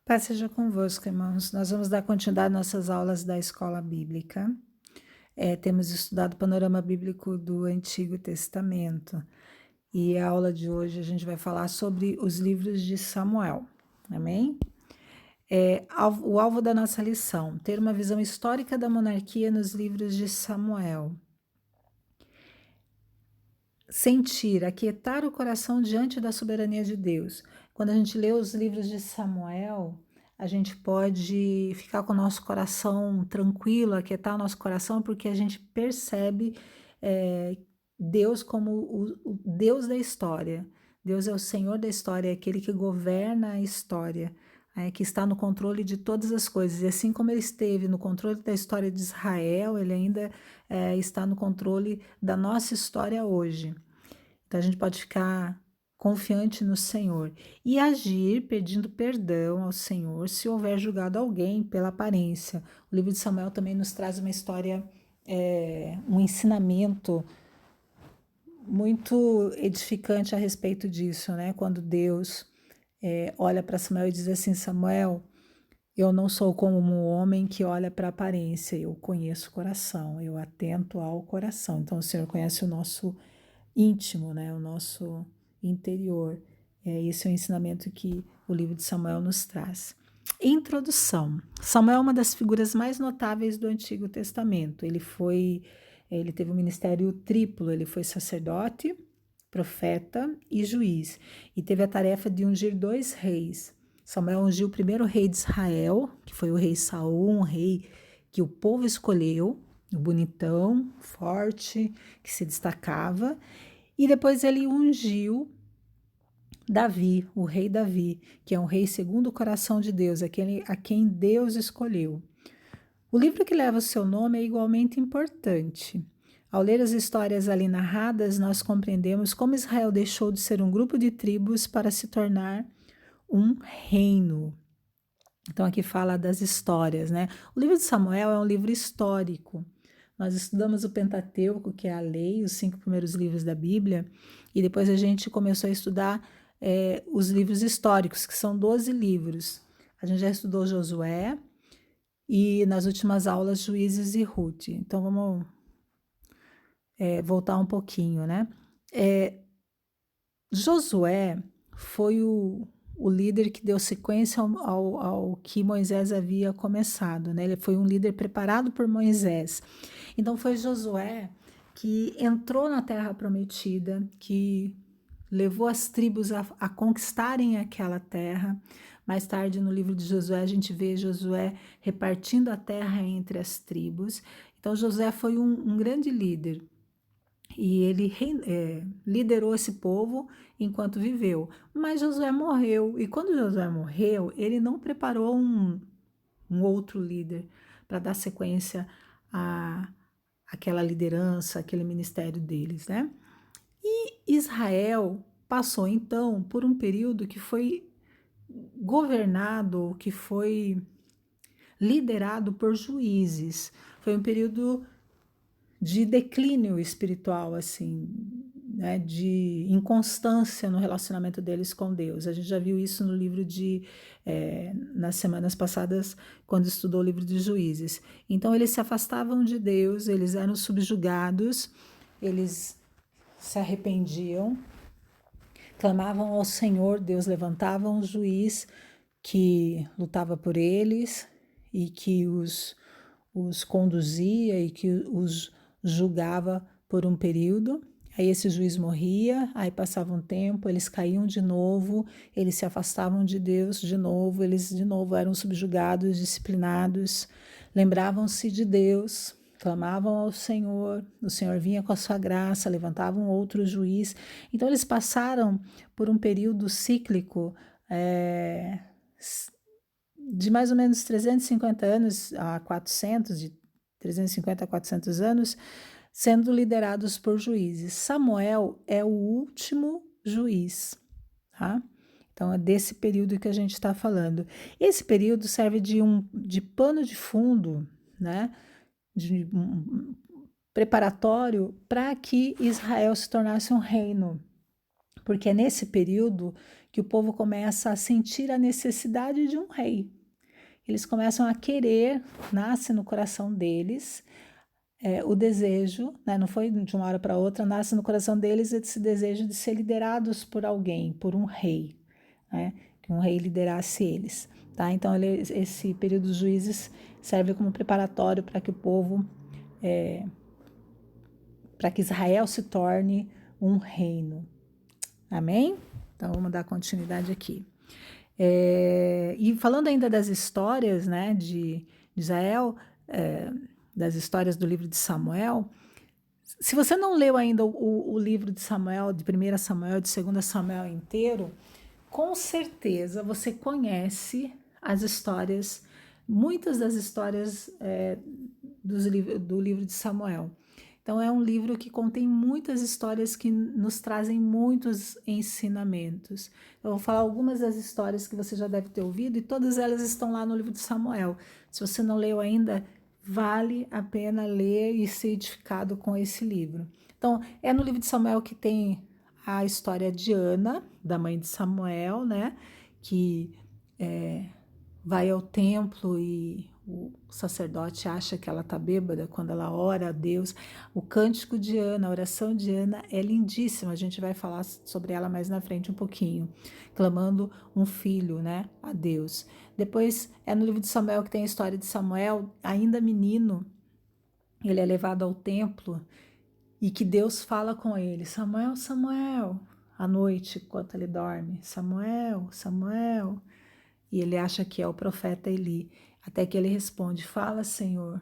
Paz seja convosco, irmãos. Nós vamos dar continuidade às nossas aulas da escola bíblica. Temos estudado o panorama bíblico do Antigo Testamento. E a aula de hoje a gente vai falar sobre os livros de Samuel. Amém? O alvo da nossa lição: ter uma visão histórica da monarquia nos livros de Samuel. Sentir, aquietar o coração diante da soberania de Deus. Quando a gente lê os livros de Samuel, a gente pode ficar com o nosso coração tranquilo, aquietar o nosso coração, porque a gente percebe Deus como o Deus da história. Deus é o Senhor da história, é aquele que governa a história, que está no controle de todas as coisas. E assim como ele esteve no controle da história de Israel, ele ainda está no controle da nossa história hoje. Então a gente pode ficar confiante no Senhor e agir pedindo perdão ao Senhor se houver julgado alguém pela aparência. O livro de Samuel também nos traz uma história, um ensinamento muito edificante a respeito disso, né? Quando Deus olha para Samuel e diz assim: Samuel, eu não sou como um homem que olha para a aparência, eu conheço o coração, eu atento ao coração. Então o Senhor conhece o nosso íntimo, né? O nosso interior. Esse é o ensinamento que o livro de Samuel nos traz. Introdução. Samuel é uma das figuras mais notáveis do Antigo Testamento. Ele teve um ministério triplo. Ele foi sacerdote, profeta e juiz. E teve a tarefa de ungir 2 reis. Samuel ungiu o primeiro rei de Israel, que foi o rei Saul, um rei que o povo escolheu, bonitão, forte, que se destacava. E depois ele ungiu Davi, o rei Davi, que é um rei segundo o coração de Deus, aquele a quem Deus escolheu. O livro que leva o seu nome é igualmente importante. Ao ler as histórias ali narradas, nós compreendemos como Israel deixou de ser um grupo de tribos para se tornar um reino. Então aqui fala das histórias, né? O livro de Samuel é um livro histórico. Nós estudamos o Pentateuco, que é a lei, os 5 primeiros livros da Bíblia, e depois a gente começou a estudar os livros históricos, que são 12 livros. A gente já estudou Josué e nas últimas aulas Juízes e Ruth. Então vamos voltar um pouquinho, né? Josué foi o líder que deu sequência ao que Moisés havia começado, né? Ele foi um líder preparado por Moisés. Então foi Josué que entrou na terra prometida, que levou as tribos a conquistarem aquela terra. Mais tarde, no livro de Josué, a gente vê Josué repartindo a terra entre as tribos. Então, Josué foi um grande líder. E ele liderou esse povo enquanto viveu. Mas Josué morreu. E quando Josué morreu, ele não preparou um outro líder para dar sequência a aquela liderança, aquele ministério deles, né? E Israel passou então por um período que foi governado, que foi liderado por juízes. Foi um período de declínio espiritual, assim, né, de inconstância no relacionamento deles com Deus. A gente já viu isso no livro nas semanas passadas, quando estudou o livro de Juízes. Então, eles se afastavam de Deus, eles eram subjugados, eles se arrependiam, clamavam ao Senhor, Deus levantava um juiz que lutava por eles e que os conduzia e que os julgava por um período. Aí esse juiz morria, aí passava um tempo, eles caíam de novo, eles se afastavam de Deus de novo, eles de novo eram subjugados, disciplinados, lembravam-se de Deus, clamavam ao Senhor, o Senhor vinha com a sua graça, levantavam outro juiz. Então eles passaram por um período cíclico de mais ou menos 350 anos a 400, de 350 a 400 anos, sendo liderados por juízes. Samuel é o último juiz, tá? Então é desse período que a gente está falando. Esse período serve de pano de fundo, né? De preparatório para que Israel se tornasse um reino, porque é nesse período que o povo começa a sentir a necessidade de um rei. Eles começam a querer, nasce no coração deles, o desejo, né, não foi de uma hora para outra, nasce no coração deles esse desejo de ser liderados por alguém, por um rei, né, que um rei liderasse eles. Tá? Então, esse período dos juízes serve como preparatório para que o povo, para que Israel se torne um reino. Amém? Então, vamos dar continuidade aqui. E falando ainda das histórias, né, de Israel, das histórias do livro de Samuel, se você não leu ainda o livro de Samuel, de 1 Samuel, de 2 Samuel inteiro, com certeza você conhece as histórias, muitas das histórias do livro de Samuel. Então, é um livro que contém muitas histórias que nos trazem muitos ensinamentos. Eu vou falar algumas das histórias que você já deve ter ouvido e todas elas estão lá no livro de Samuel. Se você não leu ainda, vale a pena ler e ser edificado com esse livro. Então, é no livro de Samuel que tem a história de Ana, da mãe de Samuel, né? Que vai ao templo e o sacerdote acha que ela está bêbada quando ela ora a Deus. O cântico de Ana, a oração de Ana é lindíssima, a gente vai falar sobre ela mais na frente um pouquinho, clamando um filho, né, a Deus. Depois é no livro de Samuel que tem a história de Samuel, ainda menino, ele é levado ao templo e que Deus fala com ele, Samuel, Samuel, à noite, enquanto ele dorme, Samuel, Samuel, e ele acha que é o profeta Eli, até que ele responde, fala, Senhor,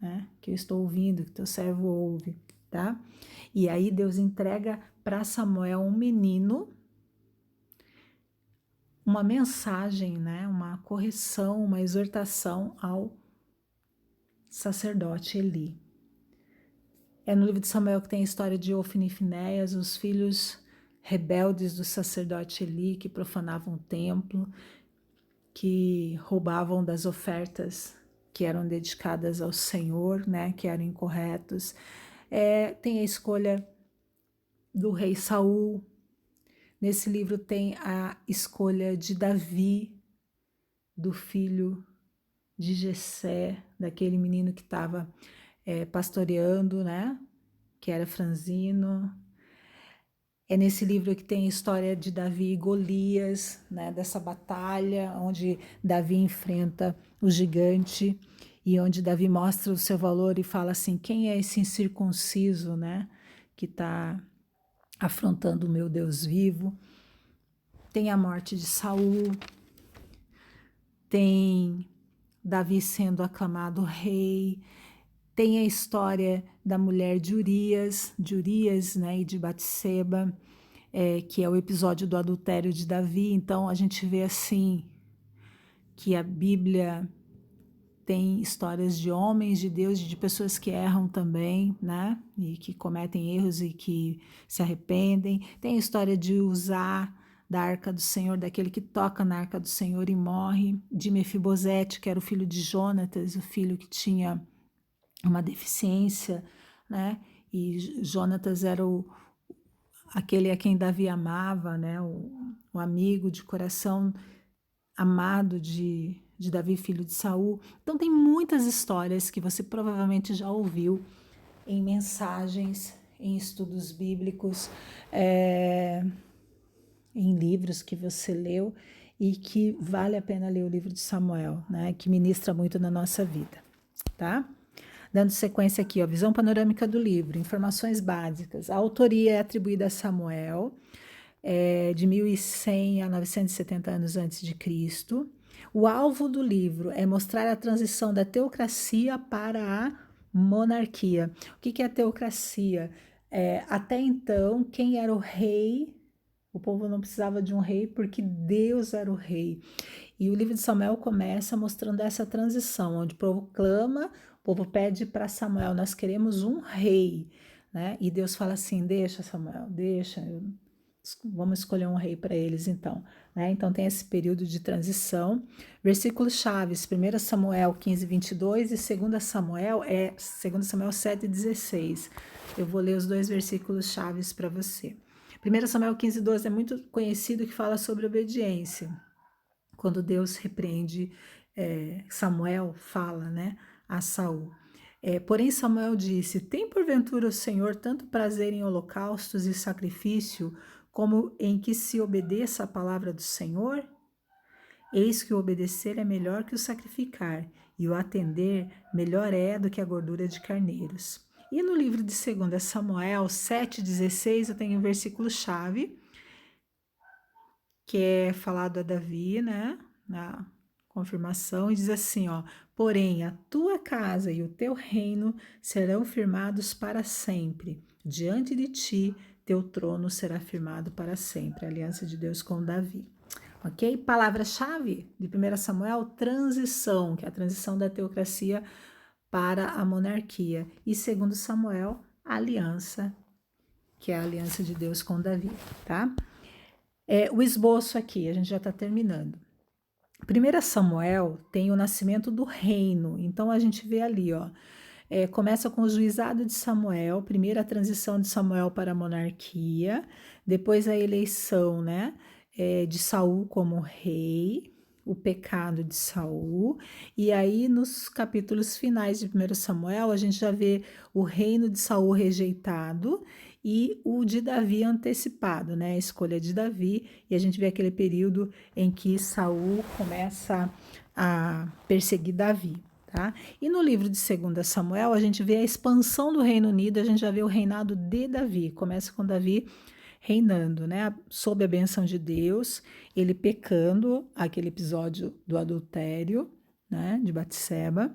né, que eu estou ouvindo, que teu servo ouve, tá? E aí Deus entrega para Samuel um menino, uma mensagem, né, uma correção, uma exortação ao sacerdote Eli. É no livro de Samuel que tem a história de Ofni e Finéias, os filhos rebeldes do sacerdote Eli, que profanavam o templo, que roubavam das ofertas que eram dedicadas ao Senhor, né, que eram incorretos. Tem a escolha do rei Saul. Nesse livro tem a escolha de Davi, do filho de Jessé, daquele menino que estava pastoreando, né, que era franzino. É nesse livro que tem a história de Davi e Golias, né, dessa batalha onde Davi enfrenta o gigante e onde Davi mostra o seu valor e fala assim, quem é esse incircunciso, né, que está afrontando o meu Deus vivo. Tem a morte de Saul, tem Davi sendo aclamado rei, tem a história da mulher de Urias, né, e de Batseba, que é o episódio do adultério de Davi. Então a gente vê assim que a Bíblia tem histórias de homens de Deus, de pessoas que erram também, né, e que cometem erros e que se arrependem. Tem a história de Uzá, da arca do Senhor, daquele que toca na arca do Senhor e morre, de Mefibosete, que era o filho de Jonatas, o filho que tinha uma deficiência, né? E Jonatas era aquele a quem Davi amava, né? O amigo de coração amado de Davi, filho de Saul. Então tem muitas histórias que você provavelmente já ouviu em mensagens, em estudos bíblicos, em livros que você leu e que vale a pena ler o livro de Samuel, né? Que ministra muito na nossa vida, tá? Dando sequência aqui, ó, visão panorâmica do livro, informações básicas. A autoria é atribuída a Samuel, de 1100 a 970 anos antes de Cristo. O alvo do livro é mostrar a transição da teocracia para a monarquia. O que é a teocracia? Até então, quem era o rei? O povo não precisava de um rei porque Deus era o rei. E o livro de Samuel começa mostrando essa transição, onde o povo clama, o povo pede para Samuel, nós queremos um rei, né? E Deus fala assim, deixa Samuel, deixa, vamos escolher um rei para eles então, né? Então tem esse período de transição. Versículos chaves, 1 Samuel 15, 22 e 2 Samuel 7, 16. Eu vou ler os dois versículos chaves para você. 1 Samuel 15:12 é muito conhecido, que fala sobre obediência. Quando Deus repreende, Samuel fala, né, a Saul. Porém Samuel disse: tem porventura o Senhor tanto prazer em holocaustos e sacrifício, como em que se obedeça a palavra do Senhor? Eis que o obedecer é melhor que o sacrificar, e o atender melhor é do que a gordura de carneiros. E no livro de 2 Samuel 7,16, eu tenho um versículo-chave, que é falado a Davi, né, na confirmação, e diz assim, ó: porém, a tua casa e o teu reino serão firmados para sempre. Diante de ti, teu trono será firmado para sempre. A aliança de Deus com Davi. Ok? Palavra-chave de 1 Samuel, transição, que é a transição da teocracia para a monarquia. E 2 Samuel, aliança, que é a aliança de Deus com Davi, tá? O esboço aqui, a gente já está terminando. 1 Samuel tem o nascimento do reino, então a gente vê ali, ó, começa com o juizado de Samuel, primeiro a transição de Samuel para a monarquia, depois a eleição, né, de Saul como rei, o pecado de Saul, e aí nos capítulos finais de 1 Samuel a gente já vê o reino de Saul rejeitado e o de Davi antecipado, né, a escolha de Davi, e a gente vê aquele período em que Saul começa a perseguir Davi. Tá? E no livro de 2 Samuel, a gente vê a expansão do Reino Unido, a gente já vê o reinado de Davi, começa com Davi reinando, né? Sob a bênção de Deus, ele pecando, aquele episódio do adultério, né? De Batseba,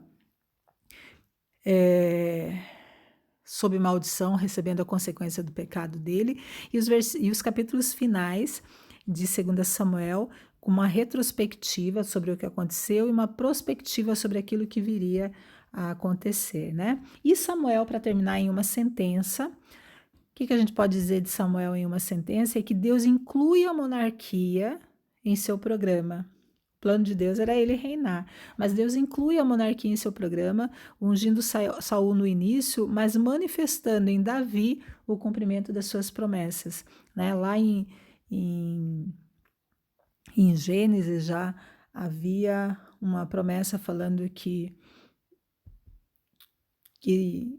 sob maldição, recebendo a consequência do pecado dele, e os capítulos finais de 2 Samuel, com uma retrospectiva sobre o que aconteceu e uma prospectiva sobre aquilo que viria a acontecer, né? E Samuel, para terminar em uma sentença, o que a gente pode dizer de Samuel em uma sentença? É que Deus inclui a monarquia em seu programa. O plano de Deus era ele reinar, mas Deus inclui a monarquia em seu programa, ungindo Saul no início, mas manifestando em Davi o cumprimento das suas promessas, né? Lá em Gênesis já havia uma promessa falando que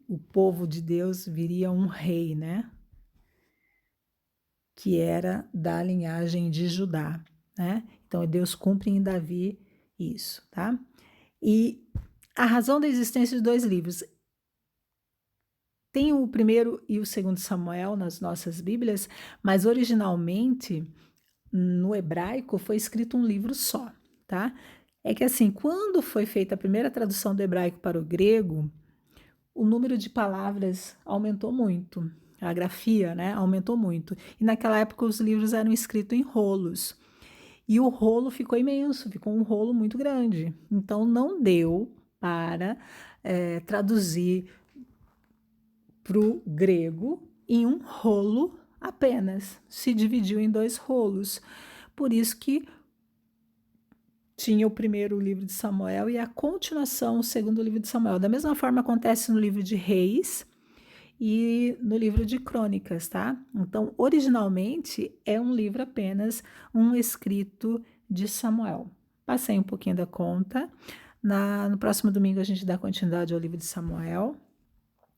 o povo de Deus viria um rei, né? Que era da linhagem de Judá, né? Então Deus cumpre em Davi isso, tá? E a razão da existência de dois livros. Tem o primeiro e o segundo Samuel nas nossas Bíblias, mas originalmente no hebraico foi escrito um livro só, tá? É que assim, quando foi feita a primeira tradução do hebraico para o grego, o número de palavras aumentou muito, a grafia, né, aumentou muito. E naquela época os livros eram escritos em rolos. E o rolo ficou imenso, ficou um rolo muito grande. Então não deu para traduzir para o grego em um rolo apenas, se dividiu em dois rolos. Por isso que tinha o primeiro livro de Samuel e a continuação, o segundo livro de Samuel. Da mesma forma acontece no livro de Reis e no livro de Crônicas, tá? Então, originalmente é um livro apenas, um escrito de Samuel. Passei um pouquinho da conta. No próximo domingo a gente dá continuidade ao livro de Samuel,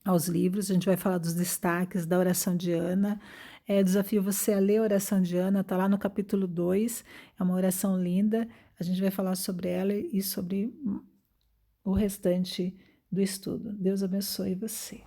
aos livros, a gente vai falar dos destaques da oração de Ana. Desafio você a ler a oração de Ana, está lá no capítulo 2, é uma oração linda, a gente vai falar sobre ela e sobre o restante do estudo. Deus abençoe você.